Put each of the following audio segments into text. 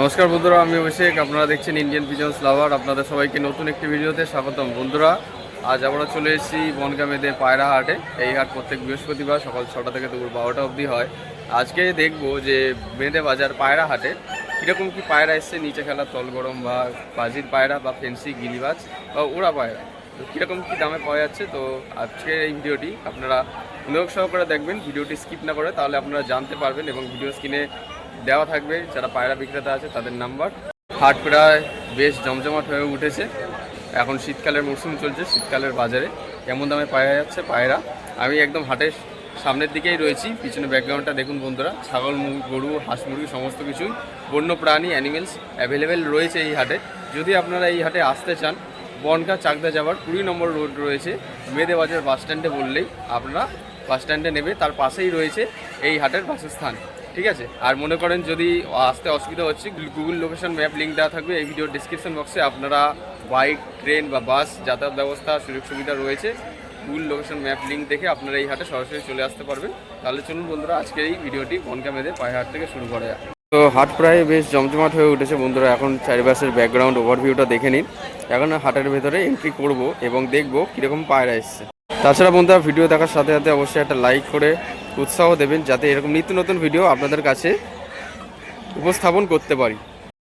নমস্কার বন্ধুরা, আমি অভিষেক। আপনারা দেখছেন ইন্ডিয়ান পিজন্স লাভার। আপনাদের সবাইকে নতুন একটি ভিডিওতে স্বাগতম। বন্ধুরা, আজ আমরা চলে এসেছি বনগাঁ-মেদে পায়রা হাটে। এই হাট প্রত্যেক বৃহস্পতিবার সকাল 6টা থেকে দুপুর 12টা অবধি হয়। আজকে দেখব যে মেদে বাজার পায়রা হাটে কীরকম কী পায়রা এসছে, নিচে খেলা তলগরম বা বাজির পায়রা বা ফেন্সি গিরিবাজ বা ওড়া পায়রা, তো কীরকম কী দামে পাওয়া যাচ্ছে। তো আজকের এই ভিডিওটি আপনারা মনোযোগ সহকারে দেখবেন, ভিডিওটি স্কিপ না করে, তাহলে আপনারা জানতে পারবেন। এবং ভিডিও স্ক্রিনে দেওয়া থাকবে যারা পায়রা বিক্রেতা আছে তাদের নাম্বার। হাট প্রায় বেশ জমজমাট হয়ে উঠেছে। এখন শীতকালের মরশুম চলছে, শীতকালের বাজারে কেমন দামে পাওয়া যাচ্ছে পায়রা। আমি একদম হাটের সামনের দিকেই রয়েছি। পিছনে ব্যাকগ্রাউন্ডটা দেখুন বন্ধুরা, ছাগল, গরু, হাঁস, মুরগি সমস্ত কিছুই বন্য প্রাণী অ্যানিমেলস অ্যাভেলেবেল রয়েছে এই হাটে। যদি আপনারা এই হাটে আসতে চান, বনগাঁ চাকদা যাওয়ার 20 নম্বর রোড রয়েছে। মেদে বাজার বাস স্ট্যান্ডে বললেই আপনারা বাস স্ট্যান্ডে নেবে, তার পাশেই রয়েছে এই হাটের বাসস্থান। ঠিক আছে। আর মনে করেন যদি আসতে অসুবিধা হচ্ছে, গুগল লোকেশন ম্যাপ লিঙ্ক দেওয়া থাকবে এই ভিডিওর ডিসক্রিপশন বক্সে। আপনারা বাইক, ট্রেন বা বাস যাতায়াত ব্যবস্থা সুযোগ সুবিধা রয়েছে। গুগল লোকেশন ম্যাপ লিঙ্ক দেখে আপনারা এই হাটে সরাসরি চলে আসতে পারবেন। তাহলে চলুন বন্ধুরা, আজকের এই ভিডিওটি বনগাঁ-মেদে পায়রা হাট থেকে শুরু করা যায়। তো হাট প্রায় বেশ জমজমাট হয়ে উঠেছে বন্ধুরা। এখন চারিপাশের ব্যাকগ্রাউন্ড ওভারভিউটা দেখে নিন। এখন হাটের ভেতরে এন্ট্রি করব এবং দেখব কীরকম পায়রা এসছে। তাছাড়া বন্ধুরা, ভিডিও দেখার সাথে সাথে অবশ্যই একটা লাইক করে উৎসাহ দেবেন, যাতে এরকম নিত্য নতুন ভিডিও আপনাদের কাছে উপস্থাপন করতে পারি।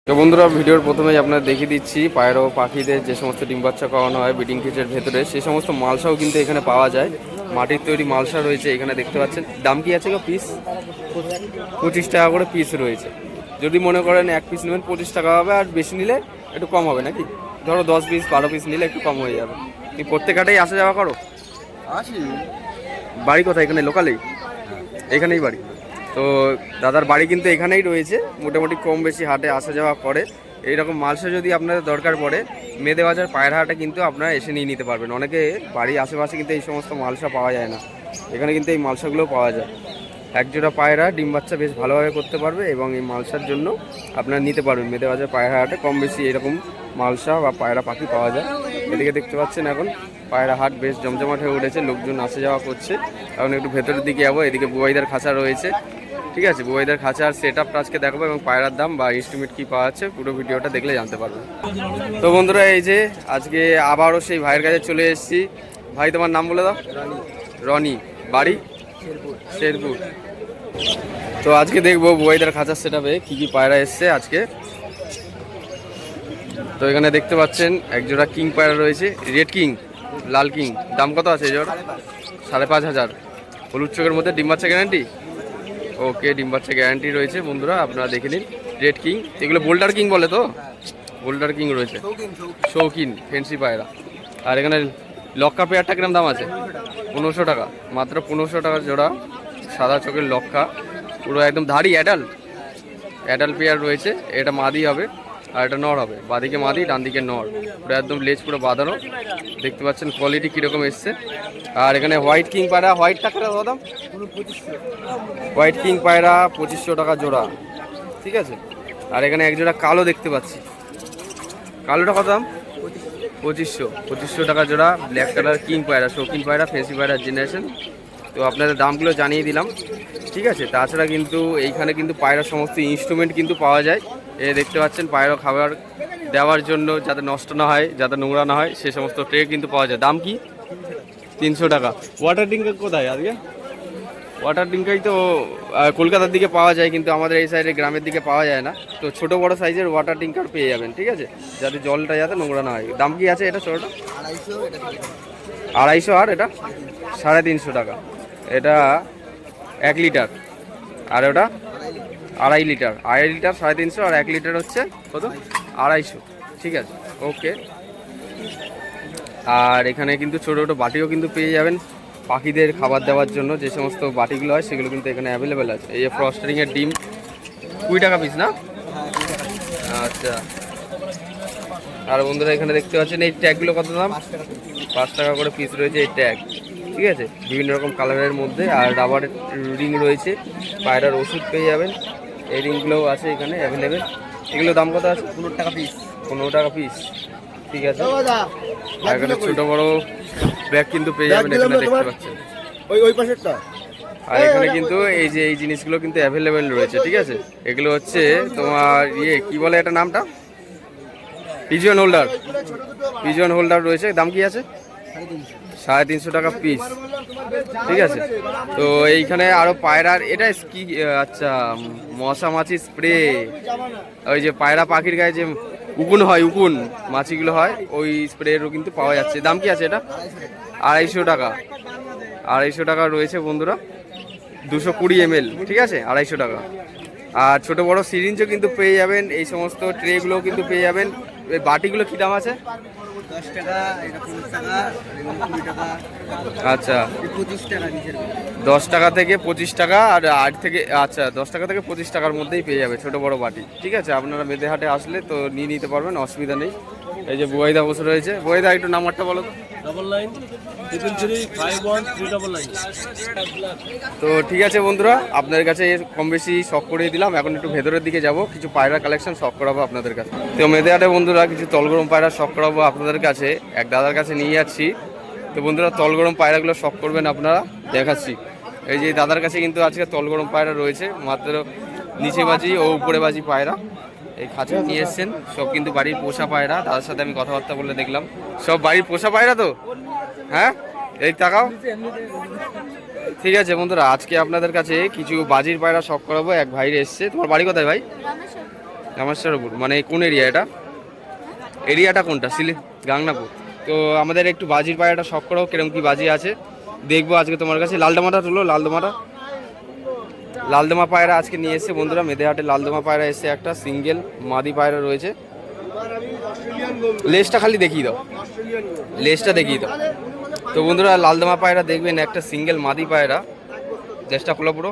তো বন্ধুরা, ভিডিওর প্রথমেই আপনারা দেখিয়ে দিচ্ছি পায়রা ও পাখিদের যে সমস্ত ডিম বাচ্চা করানো হয় ব্রিডিং কেজের ভেতরে, সেই সমস্ত মালসাও কিন্তু এখানে পাওয়া যায়। মাটির তৈরি মালসা রয়েছে এখানে, দেখতে পাচ্ছেন। দাম কি আছে গো? পিস 25 টাকা করে পিস রয়েছে। যদি মনে করেন এক পিস নেবেন 25 টাকা হবে, আর বেশি নিলে একটু কম হবে নাকি? ধরো 10 পিস 12 পিস নিলে একটু কম হয়ে যাবে। তুমি প্রত্যেক হাটেই আসা যাওয়া করো? আসি। বাড়ি কোথায়? এখানে লোকালেই? এখানেই বাড়ি। তো দাদার বাড়ি কিন্তু এখানেই রয়েছে। মোটামুটি কম বেশি হাটে আসা যাওয়া করে। এইরকম মালসা যদি আপনাদের দরকার পড়ে, মেদে বাজার পায়রা হাটে কিন্তু আপনারা এসে নিয়ে নিতে পারবেন। অনেকে বাড়ির আশেপাশে কিন্তু এই সমস্ত মালসা পাওয়া যায় না, এখানে কিন্তু এই মালসাগুলোও পাওয়া যায়। একজোড়া পায়রা ডিম বাচ্চা বেশ ভালোভাবে করতে পারবে এবং এই মালসার জন্য আপনারা নিতে পারবেন। মেদে বাজার পায়রা হাটে কম বেশি এরকম মালসা বা পায়রা পাখি পাওয়া যায়। এদিকে দেখতে পাচ্ছেন এখন পায়রা হাট বেশ জমজমাট হয়ে উঠেছে, লোকজন আসা যাওয়া করছে। এখন একটু ভেতরের দিকে যাবো। এদিকে বুবাইদার খাঁচা রয়েছে। ঠিক আছে, বুবাইদার খাঁচার সেট আপটা আজকে দেখাবো এবং পায়রার দাম বা এস্টিমেট কী পাওয়া যাচ্ছে পুরো ভিডিওটা দেখলে জানতে পারবেন। তো বন্ধুরা, এই যে আজকে আবারও সেই ভাইয়ের কাছে চলে এসেছি। ভাই, তোমার নাম বলে দাও। রনি। বাড়ি? শেরপুর। তো আজকে দেখবো বুবাইদার খাঁচার সেট আপে কী কী পায়রা এসছে আজকে। তো এখানে দেখতে পাচ্ছেন একজোড়া কিং পায়রা রয়েছে, রেড কিং, লাল কিং। দাম কত আছে এই জোড়া? 5,500। হলুদ চোখের মধ্যে ডিম বাচ্চা গ্যারান্টি? ওকে, ডিম বাচ্চা গ্যারান্টি রয়েছে বন্ধুরা, আপনারা দেখে নিন। রেড কিং, এগুলো বোল্ডার কিং বলে তো? বোল্ডার কিং রয়েছে, শৌখিন ফেন্সি পায়রা। আর এখানে লক্কা পেয়ারটা কিরম দাম আছে? 1500 টাকা, মাত্র 1500 টাকার জোড়া সাদা চোখের লক্কা, পুরো একদম ধাড়ি অ্যাডাল পেয়ার রয়েছে। এটা মাদি হবে আর এটা নর হবে। বাঁদিকে মাদি, ডান দিকে নর, পুরো একদম লেজ পুরো বাঁধানো। দেখতে পাচ্ছেন কোয়ালিটি কীরকম এসছে। আর এখানে হোয়াইট কিং পায়রা, হোয়াইট টাকাটা দাম? হোয়াইট কিং পায়রা 2500 টাকা জোড়া। ঠিক আছে। আর এখানে এক জোড়া কালো দেখতে পাচ্ছি, কালোটা কত দাম? 2500 টাকা জোড়া ব্ল্যাক কালার কিং পায়রা, শৌখিন পায়রা, ফেন্সি পায়রা জেনারেশন। তো আপনাদের দামগুলো জানিয়ে দিলাম। ঠিক আছে। তাছাড়া কিন্তু এইখানে কিন্তু পায়রার সমস্ত ইনস্ট্রুমেন্ট কিন্তু পাওয়া যায়। এ দেখতে পাচ্ছেন পায়রা খাবার দেওয়ার জন্য, যাতে নষ্ট না হয়, যাতে নোংরা না হয়, সে সমস্ত ট্রে কিন্তু পাওয়া যায়। দাম কি? 300 টাকা। ওয়াটার ডিঙ্কার কোথায় আজকে? ওয়াটার ডিঙ্কাই তো কলকাতার দিকে পাওয়া যায়, কিন্তু আমাদের এই সাইডে গ্রামের দিকে পাওয়া যায় না। তো ছোট বড় সাইজের ওয়াটার ডিঙ্কার পেয়ে যাবেন। ঠিক আছে, যাতে জলটা যাতে নোংরা না হয়। দাম কি আছে এটা ছোটোটা? 250। আর এটা 350 টাকা। এটা 1 লিটার। আর ওটা 2.5 লিটার। 2.5 লিটার 350, আর 1 লিটার হচ্ছে কত? 250। ঠিক আছে, ওকে। আর এখানে কিন্তু ছোটো ছোটো বাটিও কিন্তু পেয়ে যাবেন পাখিদের খাবার দেওয়ার জন্য। যে সমস্ত বাটিগুলো হয় সেগুলো কিন্তু এখানে অ্যাভেলেবেল আছে। এই যে ফ্রস্টারিংয়ের ডিম 20 টাকা পিস না? আচ্ছা। আর বন্ধুরা, এখানে দেখতে পাচ্ছেন এই ট্যাগগুলো কত দাম? 5 টাকা করে পিস রয়েছে এই ট্যাগ। ঠিক আছে, বিভিন্ন রকম কালারের মধ্যে। আর রাবারের রিং রয়েছে, পায়রার ওষুধ পেয়ে যাবেন। এই রিংগুলোও আছে এখানে অ্যাভেলেবেল। এগুলো দাম কত আছে? 15 টাকা পিস। 15 টাকা পিস। ঠিক আছে। এখানে ছোট বড় ব্যাগ কিন্তু পেয়ে যাবেন এখানে, দেখতে পাচ্ছেন। ওই পাশেরটা আর এখানে কিন্তু এই যে এই জিনিসগুলো কিন্তু অ্যাভেলেবেল রয়েছে, ঠিক আছে। এগুলো হচ্ছে তোমার কি বলে এটা নামটা, পিজন হোল্ডার। পিজন হোল্ডার রয়েছে, দাম কি আছে? 350 টাকা পিস, ঠিক আছে। তো এইখানে আরো পায়রার এটা কি, আচ্ছা মশা মাছি স্প্রে, ওই যে পায়রা পাখির গায়ে যে উকুন হয়, উকুন মাছিগুলো হয়, ওই স্প্রেরও কিন্তু পাওয়া যাচ্ছে। দাম কি আছে এটা? 250 টাকা। 250 টাকা রয়েছে বন্ধুরা, 220 ml, ঠিক আছে, 250 টাকা। আর ছোট বড় সিরিঞ্জও কিন্তু পেয়ে যাবেন, এই সমস্ত ট্রেগুলোও কিন্তু পেয়ে যাবেন। এই বাটিগুলো কি দাম আছে? 10 টাকা, এটা 15 টাকা, এটা 20 টাকা। আচ্ছা, 25 টাকা নিচের। 10 টাকা থেকে 25 টাকা, আর 8 থেকে, আচ্ছা 10 টাকা থেকে 25 টাকার মধ্যেই পেয়ে যাবে ছোট বড় বাটি, ঠিক আছে। আপনারা মেদেহাটে আসলে তো নিয়ে নিতে পারবেন, অসুবিধা নেই। এই যে বুয়াইদা বসে রয়েছে, বুয়াইদা একটু নাম্বারটা বলো। 99333139। তো ঠিক আছে বন্ধুরা, আপনাদের কাছে কম বেশি শখ করিয়ে দিলাম। এখন একটু ভেতরের দিকে যাব, কিছু পায়রা কালেকশন শখ করাবো আপনাদের কাছে। তো মেদেহাটে বন্ধুরা কিছু তলগরম পায়রা শখ করাবো আপনাদের কাছে, এক দাদার কাছে নিয়ে যাচ্ছি। তো বন্ধুরা তলগরম পায়রাগুলো শখ করবেন আপনারা, দেখাচ্ছি। এই যে দাদার কাছে কিন্তু আজকে তলগরম পায়রা রয়েছে, মাত্র নিচে বাজি ও উপরে বাজি পায়রা এই খাঁচা নিয়ে এসছেন। সব কিন্তু বাড়ির পোষা পায়রা, দাদার সাথে আমি কথাবার্তা বলে দেখলাম, সব বাড়ির পোষা পায়রা তো। হ্যাঁ, এই তাকাও। ঠিক আছে বন্ধুরা, আজকে আপনাদের কাছে কিছু বাজির পায়রা শখ করাবো। এক ভাইরে এসছে। তোমার বাড়ি কোথায় ভাই? রামেশ্বরপুর। মানে কোন এরিয়া এটা? এরিয়াটা কোনটা? গাংনাপুর। তো আমাদের একটু বাজির পায়রাটা শখ করাবো, কিরকম কি বাজি আছে দেখবো আজকে তোমার কাছে। লালদমাটা তুলো, লালদমা পায়রা আজকে নিয়ে এসছে বন্ধুরা। মেদেহাটে লালদমা পায়রা এসছে, একটা সিঙ্গেল মাদি পায়রা রয়েছে। লেজটা খালি দেখিয়ে দাও, লেজটা দেখিয়ে দাও। তো বন্ধুরা লালদমা পায়রা দেখবেন, একটা সিঙ্গেল মাদি পায়রা, লেজটা খোলা পুরো।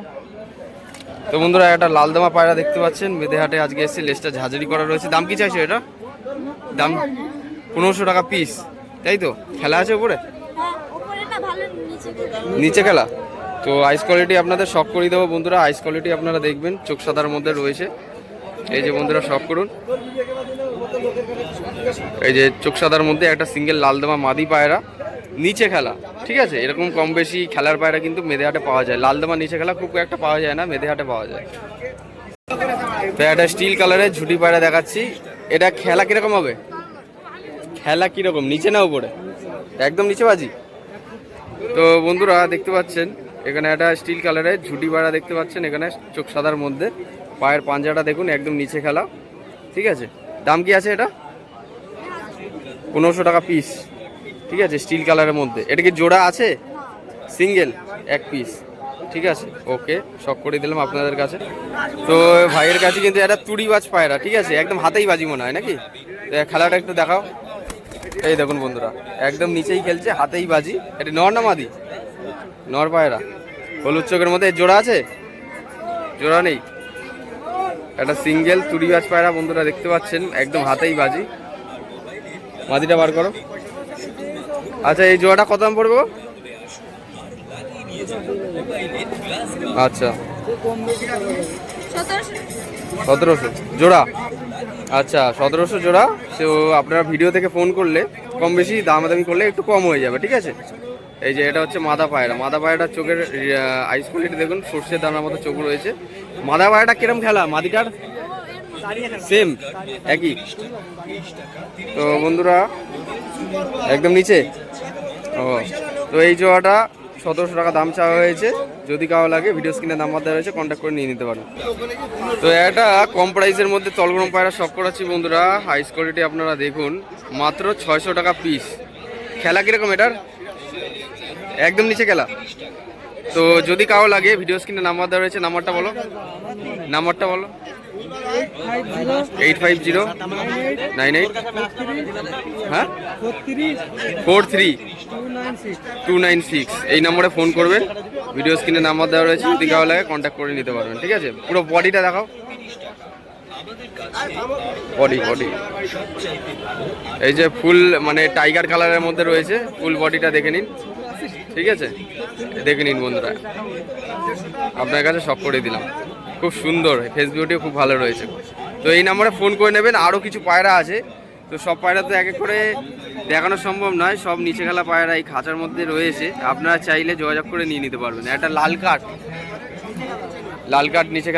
তো বন্ধুরা একটা লালদমা পায়রা দেখতে পাচ্ছেন, মেদেহাটে আজকে এসছে, লেজটা ঝাঁঝরি করা রয়েছে। দাম কি চাইছো এটা? দাম 1500 টাকা পিস, তাই তো? খেলা আছে উপরে, নিচে খেলা। তো আইস কোয়ালিটি আপনাদের শখ করে দেবো বন্ধুরা। আইস কোয়ালিটি আপনারা দেখবেন, চোখ সাদার মধ্যে রয়েছে। এই যে বন্ধুরা শখ করুন, এই যে চোখ সাদার মধ্যে একটা সিঙ্গেল লালদমা মাদি পায়রা, নিচে খেলা, ঠিক আছে। এরকম কম বেশি খেলার পায়রা কিন্তু মেদেহাটে পাওয়া যায়। লালদমা নিচে খেলা খুব একটা পাওয়া যায় না, মেদেহাটে পাওয়া যায়। তো একটা স্টিল কালারের ঝুটি পায়রা দেখাচ্ছি। এটা খেলা কিরকম হবে? খেলা কিরকম, নিচে না উপরে? একদম নিচে বাজি। তো বন্ধুরা দেখতে পাচ্ছেন এখানে একটা স্টিল কালারের ঝুটি পায়রা দেখতে পাচ্ছেন, এখানে চোখ সাদার মধ্যে, পায়ের পাঞ্জাটা দেখুন একদম নিচে খেলা, ঠিক আছে। দাম কি আছে এটা? 1500 টাকা পিস, ঠিক আছে, স্টিল কালারের মধ্যে। এটা কি জোড়া আছে? সিঙ্গেল, এক পিস, ঠিক আছে। ওকে, শখ করে দিলাম আপনাদের কাছে। তো ভাইয়ের কাছে কিন্তু একটা তুড়িবাজ পায়রা, ঠিক আছে, একদম হাতেই বাজি মনে হয় নাকি? খেলাটা একটু দেখাও। এই দেখুন বন্ধুরা, একদম নিচেই খেলছে, হাতেই বাজি। এটা নর না মাদি? নর পায়রা, হলুদ চোখের মধ্যে। জোড়া আছে? জোড়া নেই। একটা সিঙ্গেল তুড়িবাজ পায়রা বন্ধুরা দেখতে পাচ্ছেন, একদম হাতেই বাজি। মাদিটা বার করো। আচ্ছা, এই জোড়াটা কত দাম পড়বে? আচ্ছা, 1700 জোড়া। আচ্ছা, 1700 জোড়া। তো আপনারা ভিডিও থেকে ফোন করলে কম বেশি দামাদামি করলে একটু কম হয়ে যাবে, ঠিক আছে। এই যে এটা হচ্ছে মাদা পায়রা। মাদা পায়রাটার চোখের আইস কোয়ালিটি দেখুন, সর্ষের দানার মতো চোখ রয়েছে। মাদা পায়রাটা কিরম খেলা? মাদিটার সেম, একই। তো বন্ধুরা একদম নিচে। ও, তো এই জোড়াটা 1700 টাকা দাম চাওয়া হয়েছে। যদি কারো লাগে ভিডিও স্ক্রিনে নাম্বার দেওয়া হয়েছে, কন্ট্যাক্ট করে নিয়ে নিতে পারেন। তো একটা কম প্রাইসের মধ্যে তলগরম পায়রা শখ করাচ্ছি বন্ধুরা। হাইস কোয়ালিটি আপনারা দেখুন, মাত্র 600 টাকা পিস। খেলা কিরকম এটার? একদম নিচে খেলা। তো যদি কারো লাগে ভিডিও স্ক্রিনে নাম্বার দেওয়া রয়েছে, নাম্বারটা বলো। 85098 হ্যাঁ 43296। এই নম্বরে ফোন করবেন, ভিডিও স্ক্রিনে নাম্বার দেওয়া রয়েছে, যদি কারো লাগে কন্ট্যাক্ট করে নিতে পারবেন, ঠিক আছে। পুরো বডিটা দেখাও, বডি এই যে ফুল মানে টাইগার কালারের মধ্যে রয়েছে, ফুল বডিটা দেখে নিন, ঠিক আছে। দেখে নিন বন্ধুরা, আপনার কাছে শখ করে দিলাম। খুব সুন্দর, ফেস বিউটিও খুব ভালো রয়েছে। তো এই নাম্বারে ফোন করে নেবেন। আরও কিছু পায়রা আছে, তো সব পায়রা তো এক এক করে দেখানো সম্ভব নয়, সব নিচে খেলা পায়রা এই খাঁচার মধ্যে রয়েছে, আপনারা চাইলে যোগাযোগ করে নিয়ে নিতে পারবেন। একটা লাল কাঠ নিচে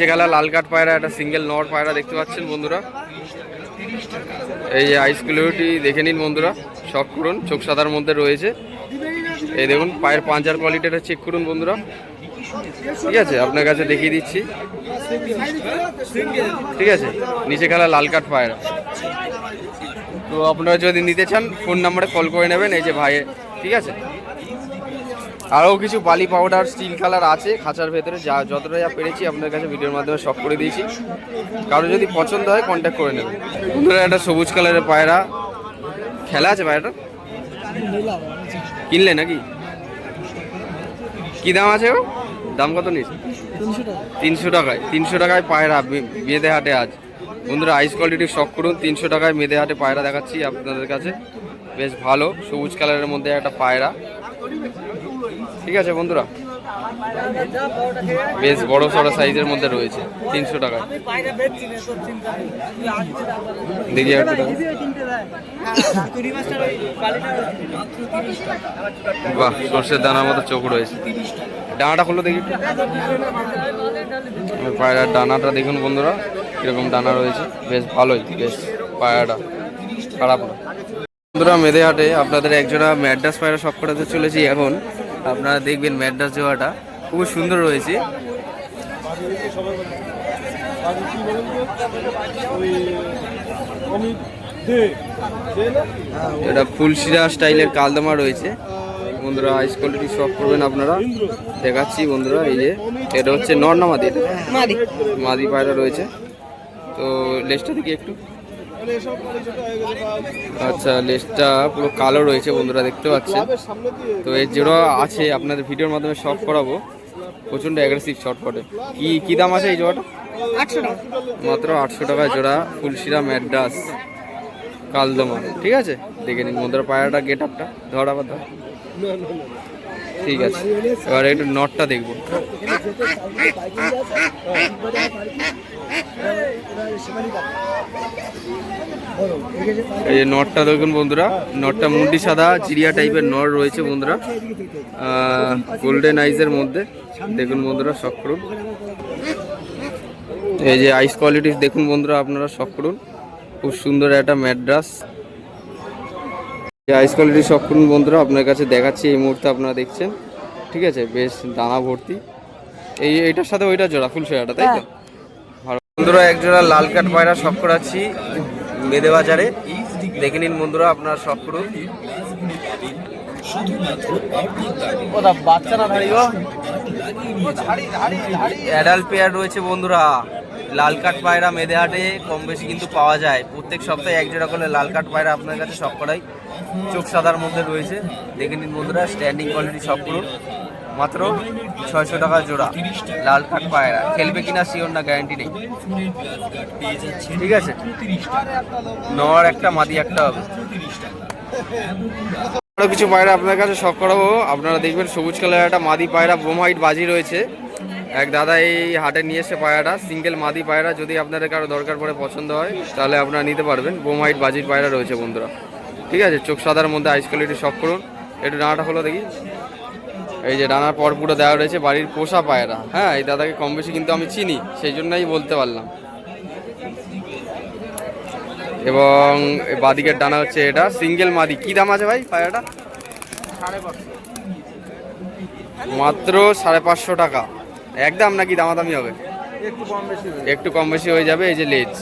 খেলা লাল কাঠ পায়রা, একটা সিঙ্গেল নর পায়রা দেখতে পাচ্ছেন বন্ধুরা। এই যে আইস কোয়ালিটি দেখে নিন বন্ধুরা, শখ করুন, চোখ সাদার মধ্যে রয়েছে। এই দেখুন পায়ের পাঞ্জার কোয়ালিটিটা চেক করুন বন্ধুরা, ঠিক আছে, আপনার কাছে দেখিয়ে দিচ্ছি, ঠিক আছে। নিচে খেলা লাল কাঠ পায়রা। তো আপনারা যদি নিতে চান ফোন নাম্বারে কল করে নেবেন, এই যে ভাই, ঠিক আছে। আরও কিছু বালি পাউডার স্টিল কালার আছে খাঁচার ভেতরে, যতটা যা পেরেছি আপনার কাছে ভিডিওর মাধ্যমে শখ করে দিয়েছি। কারো যদি পছন্দ হয় কন্ট্যাক্ট করে নেবেন বন্ধুরা। একটা সবুজ কালারের পায়রা, খেলা আছে পায়রাটা, কিনলে নাকি? কি দাম আছে? দাম কত নিয়েছে? 300 টাকায় পায়রা মেদে হাটে আজ বন্ধুরা। আইস কোয়ালিটির শখ করুন, 300 টাকায় মেদে হাটে পায়রা দেখাচ্ছি আপনাদের কাছে। বেশ ভালো সবুজ কালারের মধ্যে একটা পায়রা, ঠিক আছে বন্ধুরা। বেশ বড় সড়ো সাইজের মধ্যে রয়েছে, 300 টাকায়। দেখি একটা বাহ, সর্ষের দানার মতো চোখ রয়েছে। ডানাটা খুললো দেখি, পায়রার ডানাটা দেখুন বন্ধুরা, কিরকম ডানা রয়েছে, বেশ ভালোই, বেশ পায়রাটা খারাপ না বন্ধুরা। মেদে হাটে আপনাদের একজোড়া ম্যাড্রাস পায়রা শখ করাতে চলেছি এখন। আপনারা দেখবেন ম্যাড্রাস জোড়াটা খুব সুন্দর রয়েছে। এটা ফুলশিরা স্টাইলের কালদমা রয়েছে বন্ধুরা। আইস কোয়ালিটি শখ করবেন আপনারা, দেখাচ্ছি বন্ধুরা। এই যে এটা হচ্ছে নর না মাদি পায়রা রয়েছে। তো লেজটা দেখি একটু, আচ্ছা লেজটা পুরো কালো রয়েছে বন্ধুরা, দেখতে পাচ্ছেন। তো এর জোড়া আছে আপনাদের ভিডিওর মাধ্যমে শর্ট করাবো, প্রচণ্ড অ্যাগ্রেসিভ শর্ট পটে। কি দাম আছে এই জোড়াটা? 800 টাকা, মাত্র 800 টাকায় জোড়া ফুলশিরা ম্যাড্রাস কালদমা, ঠিক আছে। দেখে নিন বন্ধুরা পায়রাটা, গেট আপটা ধর, আবার ধর, ঠিক আছে। এবার একটু নটটা দেখবো। এই যে নটটা দেখুন বন্ধুরা, নটটা মুন্ডি সাদা চিড়িয়া টাইপের নর রয়েছে বন্ধুরা, গোল্ডেন আইজের মধ্যে দেখুন বন্ধুরা, শখ করুন। এই যে আইস কোয়ালিটি দেখুন বন্ধুরা, আপনারা শখ করুন, খুব সুন্দর একটা ম্যাড্রাস। আইস কোয়ালিটি শখ করুন বন্ধুরা, আপনার কাছে দেখাচ্ছি এই মুহূর্তে, আপনারা দেখছেন, ঠিক আছে। বেশ দানা ভর্তি। এইটার সাথে ওইটা জোড়া ফুলশিরাটা, তাই তো? বন্ধুরা এক জোড়া লাল কাঠ পায়রা শখ করাচ্ছি মেদে বাজারে, দেখে নিন বন্ধুরা, আপনারা শখ করুন। অ্যাডাল্ট পেয়ার রয়েছে বন্ধুরা, লাল কাঠ পায়রা মেদে হাটে কম বেশি কিন্তু পাওয়া যায়। প্রত্যেক সপ্তাহে এক জোড়া করে লাল কাঠ পায়রা আপনার কাছে শখ করাই, চোখ সাদার মধ্যে রয়েছে, দেখে নিন বন্ধুরা। স্ট্যান্ডিং কোয়ালিটি শখ করুন, মাত্র 600 টাকা জোড়া লাল কাঠ পায়রা। খেলবে কিনা শিওর না, গ্যারান্টি নেই, ঠিক আছে। নর একটা মাদি একটা হবে। আরো কিছু পায়রা আপনার কাছে শখ করাবো, আপনারা দেখবেন সবুজ কালার একটা মাদি পায়রা বোম হাইট বাজি রয়েছে। এক দাদা এই হাটে নিয়ে এসে পায়রাটা, সিঙ্গেল মাদি পায়রা, যদি আপনাদের কারো দরকার পড়ে পছন্দ হয় তাহলে আপনারা নিতে পারবেন। বোম হাইট বাজির পায়রা রয়েছে বন্ধুরা, ঠিক আছে। চোখ সাদার মধ্যে আইস কোয়ালিটি শখ করুন। একটু ডানাটা হলো দেখি, এই যে ডানার পর পুরো দেওয়া রয়েছে, বাড়ির পোষা পায়রা। হ্যাঁ, এই দাদাকে কম বেশি কিন্তু আমি চিনি, সেই জন্যই বলতে পারলাম। এবং বাদিকের ডানা হচ্ছে এটা সিঙ্গেল মাদি। কি দাম আছে ভাই পায়রাটা? মাত্র 550 টাকা একদম, নাকি দামাদামি হবে? একটু কম বেশি হয়ে যাবে। এই যে লেজ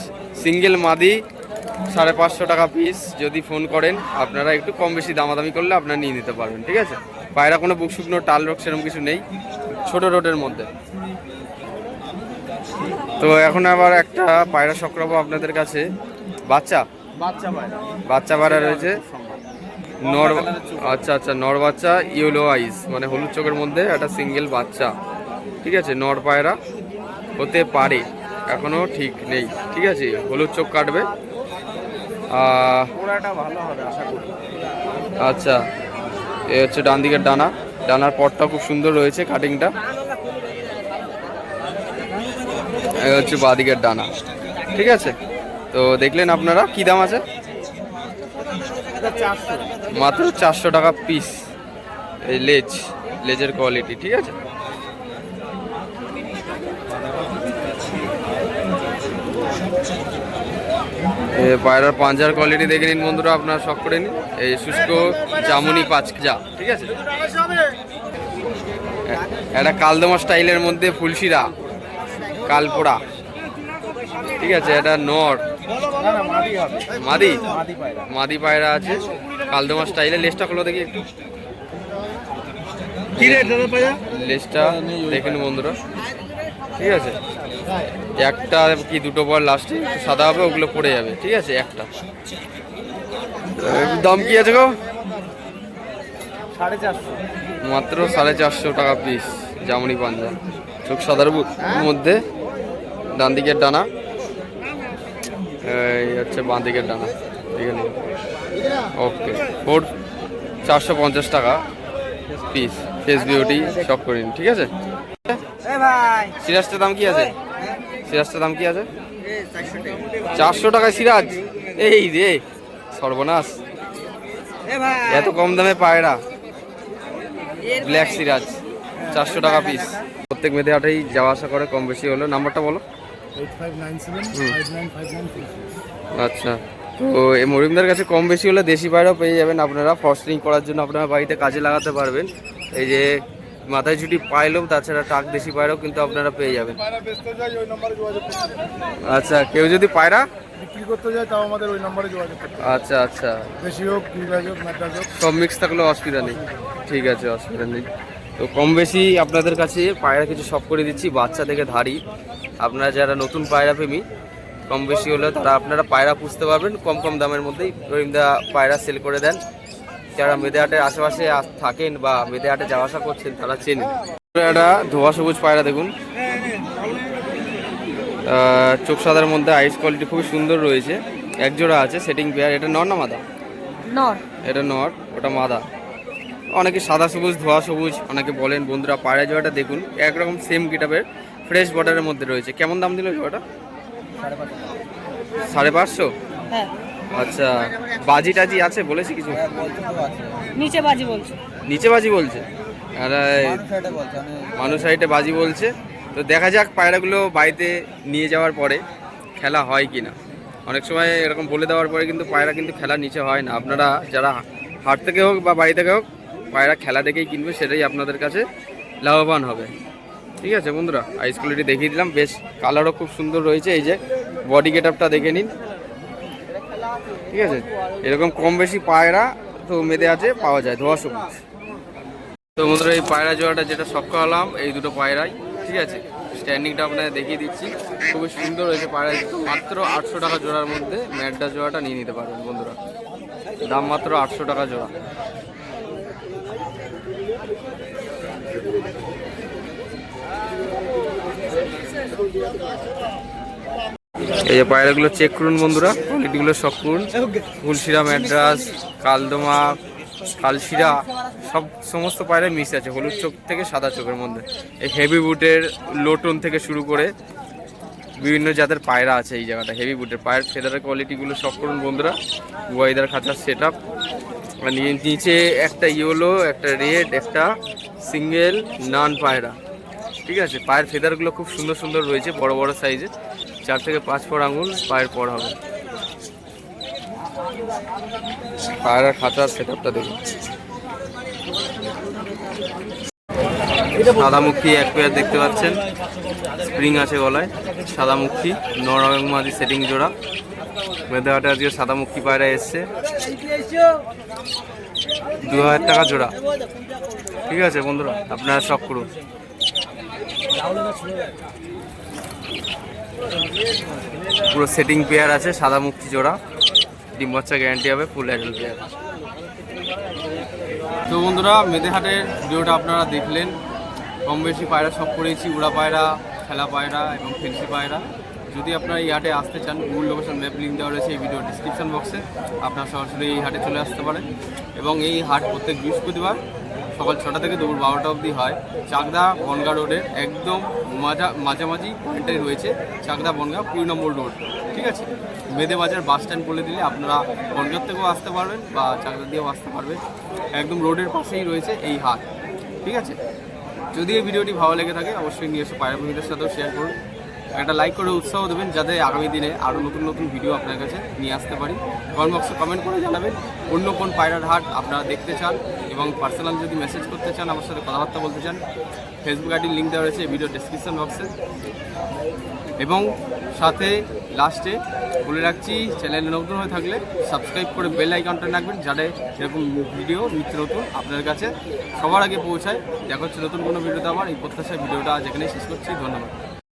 সিঙ্গেল মাদি 550 টাকা পিস। যদি ফোন করেন আপনারা একটু কম বেশি দামাদামি করলে আপনারা নিয়ে নিতে পারবেন, ঠিক আছে। পায়রা কোনো বুক শুকনো টাল রোগ সেরকম কিছু নেই, ছোট রোডের মধ্যে। তো এখন আবার একটা পায়রা শখ রাখবো আপনাদের কাছে, বাচ্চা পায়রা রয়েছে নর। আচ্ছা আচ্ছা, নর বাচ্চা, ইয়েলো আইস মানে হলুদ চোখের মধ্যে একটা সিঙ্গেল বাচ্চা, ঠিক আছে। নর পায়রা হতে পারে, এখনো ঠিক নেই, ঠিক আছে। হলুদ চোখ কাটবে, আচ্ছা। এ হচ্ছে ডান দিকের ডানা, ডানার পটটা খুব সুন্দর রয়েছে, কাটিংটা। এ হচ্ছে বাঁ দিকের ডানা, ঠিক আছে। তো দেখলেন আপনারা কি দাম আছে, মাত্র 400 টাকা পিস। এই লেজের কোয়ালিটি, ঠিক আছে। পায়রার পাঞ্জার কোয়ালিটি দেখে নিন বন্ধুরা, আপনারা শখ করে নিন। এই শুষ্ক জামুনি পাঁচজা, ঠিক আছে। একটা কালদমা স্টাইলের মধ্যে ফুলশিরা কালপোড়া, ঠিক আছে। এটা নর মাদি পায়রা আছে কালদমা স্টাইলে। লেজটা খোলো দেখি একটু, লেজটা দেখেন বন্ধুরা, ঠিক আছে। একটা কি দুটো পর লাস্টে সাদা হবে, ওগুলো পড়ে যাবে, ঠিক আছে। একটা দাম কি আছে গো? 450, মাত্র 450 টাকা পিস জামুনি পাঞ্জা। চোখ সাদার মধ্যে, ডান দিকের ডানা, এই হচ্ছে বাঁ দিকের ডানা, ঠিক আছে। ওকে, 450 টাকা পিস। ফেস বিউটি শখ করিন, ঠিক আছে। সিরাজটার দাম কি আছে? সিরাজটার দাম কি আছে? 400 টাকায় সিরাজ। এই রে সর্বনাশ, এত কম দামে পায়রা। ব্ল্যাক সিরাজ 400 টাকা পিস। প্রত্যেক মেয়েদের হাটেই যাওয়া আসা করে, কম বেশি হলো। নাম্বারটা বলো। 8597595936। আচ্ছা, তো এই মরিমদার কাছে কম বেশি হলে দেশি পায়রাও পেয়ে যাবেন আপনারা। ফস্টারিং করার জন্য আপনারা বাড়িতে কাজে লাগাতে পারবেন। এই যে মাথায় ছুটি পাইলেও, তাছাড়া টাক দেশি পায়রাও কিন্তু আপনারা পেয়ে যাবেন। আচ্ছা, কেউ যদি পায়রা বিক্রি করতে যায় তাও আমাদের ওই নম্বরে যোগাযোগ করতে হবে। আচ্ছা আচ্ছা, দেশি হোক বিভাগ হোক ম্যাড্রাস হোক, সব মিক্স থাকলেও অসুবিধা নেই, ঠিক আছে, অসুবিধা নেই। তো কম বেশি আপনাদের কাছে পায়রা কিছু সব করে দিচ্ছি, বাচ্চা থেকে ধারি। আপনারা যারা নতুন পায়রা প্রেমী, কম বেশি হলে তারা আপনারা পায়রা পুষতে পারবেন কম কম দামের মধ্যেই। রহিমদা পায়রা সেল করে দেন। যারা মেদেহাটের আশেপাশে থাকেন বা মেদেহাটে যাওয়া আসা করছেন তারা চেনেন। একটা ধোয়া সবুজ পায়রা দেখুন, চোখ সাদার মধ্যে আইস কোয়ালিটি খুবই সুন্দর রয়েছে। এক জোড়া আছে সেটিং পেয়ার। এটা নর না মাদা? নর। এটা নর, ওটা মাদা। অনেকে সাদা সবুজ ধোয়া সবুজ অনেকে বলেন। বন্ধুরা পায়রা জোড়াটা দেখুন, একরকম সেম গেটআপের ফ্রেশ বর্ডারের মধ্যে রয়েছে। কেমন দাম দিল জোড়াটা? 550। হ্যাঁ। আচ্ছা, বাজি টাজি আছে বলেছি কিছু? নিচে বাজি বলছে। নিচে বাজি বলছে, আর মানুষ সাইডে বাজি বলছে। তো দেখা যাক পায়রাগুলো বাড়িতে নিয়ে যাওয়ার পরে খেলা হয় কি না। অনেক সময় এরকম বলে দেওয়ার পরে কিন্তু পায়রা কিন্তু খেলার নিচে হয় না। আপনারা যারা হাট থেকে হোক বা বাড়ি থেকে হোক পায়রা খেলা দেখেই কিনবে, সেটাই আপনাদের কাছে লাভবান হবে, ঠিক আছে বন্ধুরা। আইস কোয়ালিটি দেখিয়ে দিলাম, বেশ কালারও খুব সুন্দর রয়েছে। এই যে বডি গেটআপটা দেখে নিন, ঠিক আছে। এরকম কম বেশি পায়রা তো মেদে আছে, পাওয়া যায় ধোয়া সবুজ। তো বন্ধুরা এই পায়রা জোড়াটা যেটা শখ হলাম, এই দুটো পায়রাই, ঠিক আছে। স্ট্যান্ডিংটা আপনাদের দেখিয়ে দিচ্ছি, খুবই সুন্দর হয়েছে পায়রা। মাত্র 800 টাকা জোড়ার মধ্যে ম্যাডা জোড়াটা নিয়ে নিতে পারবেন বন্ধুরা। দাম মাত্র 800 টাকা জোড়া। এই যে পায়রাগুলো চেক করুন বন্ধুরা, কোয়ালিটিগুলো সব করুন। ফুলশিরা, ম্যাড্রাস, কালদমা, কালশিরা সমস্ত পায়রা মিক্স আছে, হলুদ চোখ থেকে সাদা চোখের মধ্যে। এই হেভি বুটের লোটন থেকে শুরু করে বিভিন্ন জাতের পায়রা আছে এই জায়গাটা। হেভি বুটের পায়ের ফেদারের কোয়ালিটিগুলো সব করুন বন্ধুরা। ওয়াইদার খাঁচার সেট আপ, নিচে একটা ইয়েলো, একটা রেড, একটা সিঙ্গেল নান পায়রা, ঠিক আছে। পায়ের ফেদারগুলো খুব সুন্দর সুন্দর রয়েছে, বড় বড় সাইজের। 4 থেকে 5 পর আঙুল পায়ের পর হবে। পায়রা খাঁচার সেট আপটা দেখুন। সাদামুখী এক পেয়ার দেখতে পাচ্ছেন, স্প্রিং আছে গলায়। সাদামুখী নর এবং মাদি সেটিং জোড়া। মেদেহাটে আজকে সাদামুখী পায়রা এসছে, 2000 টাকা জোড়া, ঠিক আছে বন্ধুরা। আপনারা শখ করুন। পুরো সেটিং পেয়ার আছে, সাদামুখী জোড়া, ডিম বাচ্চা গ্যারান্টি হবে, ফুল অ্যাডাল্ট পেয়ার। তো বন্ধুরা মেদেহাটের ভিডিওটা আপনারা দেখলেন। কম বেশি পায়রা সব করেছি, উড়া পায়রা, খেলা পায়রা এবং ফেন্সি পায়রা। যদি আপনারা এই হাটে আসতে চান, গুগল লোকেশন ম্যাপ লিঙ্ক দেওয়া রয়েছে এই ভিডিও ডিসক্রিপশন বক্সে। আপনারা সরাসরি এই হাটে চলে আসতে পারেন। এবং এই হাট প্রত্যেক বৃহস্পতিবার সকাল 6টা থেকে দুপুর 12টা অবধি হয়। চাকদা বনগাঁ রোডের একদম মাঝামাঝি পয়েন্টে রয়েছে চাকদা বনগাঁ 20 নম্বর রোড, ঠিক আছে। মেদে বাজার বাস স্ট্যান্ড বলে দিলে আপনারা বনগাঁ থেকেও আসতে পারবেন বা চাকদা দিয়েও আসতে পারবেন। একদম রোডের পাশেই রয়েছে এই হাট, ঠিক আছে। যদি এই ভিডিওটি ভালো লেগে থাকে অবশ্যই নিয়ে এসে পায়রা বন্ধুদের সাথেও শেয়ার করুন, একটা লাইক করে উৎসাহ দেবেন যাতে আগামী দিনে আরও নতুন নতুন ভিডিও আপনার কাছে নিয়ে আসতে পারি। কমেন্ট বক্সে কমেন্ট করে জানাবেন অন্য কোন পায়রার হাট আপনারা দেখতে চান, এবং পার্সোনাল যদি মেসেজ করতে চান, আমার সাথে কথাবার্তা বলতে চান, ফেসবুক আইডির লিঙ্ক দেওয়া রয়েছে ভিডিও ডেসক্রিপশন বক্সে। এবং সাথে লাস্টে বলে রাখছি, চ্যানেলে নতুন হয়ে থাকলে সাবস্ক্রাইব করে বেল আইকনটা রাখবেন যাতে এরকম ভিডিও নিত্য নতুন আপনার কাছে সবার আগে পৌঁছায়। দেখা হচ্ছে নতুন কোনো ভিডিওতে। আবার এই প্রত্যাশায় ভিডিওটা আজ এখানেই শেষ করছি। ধন্যবাদ।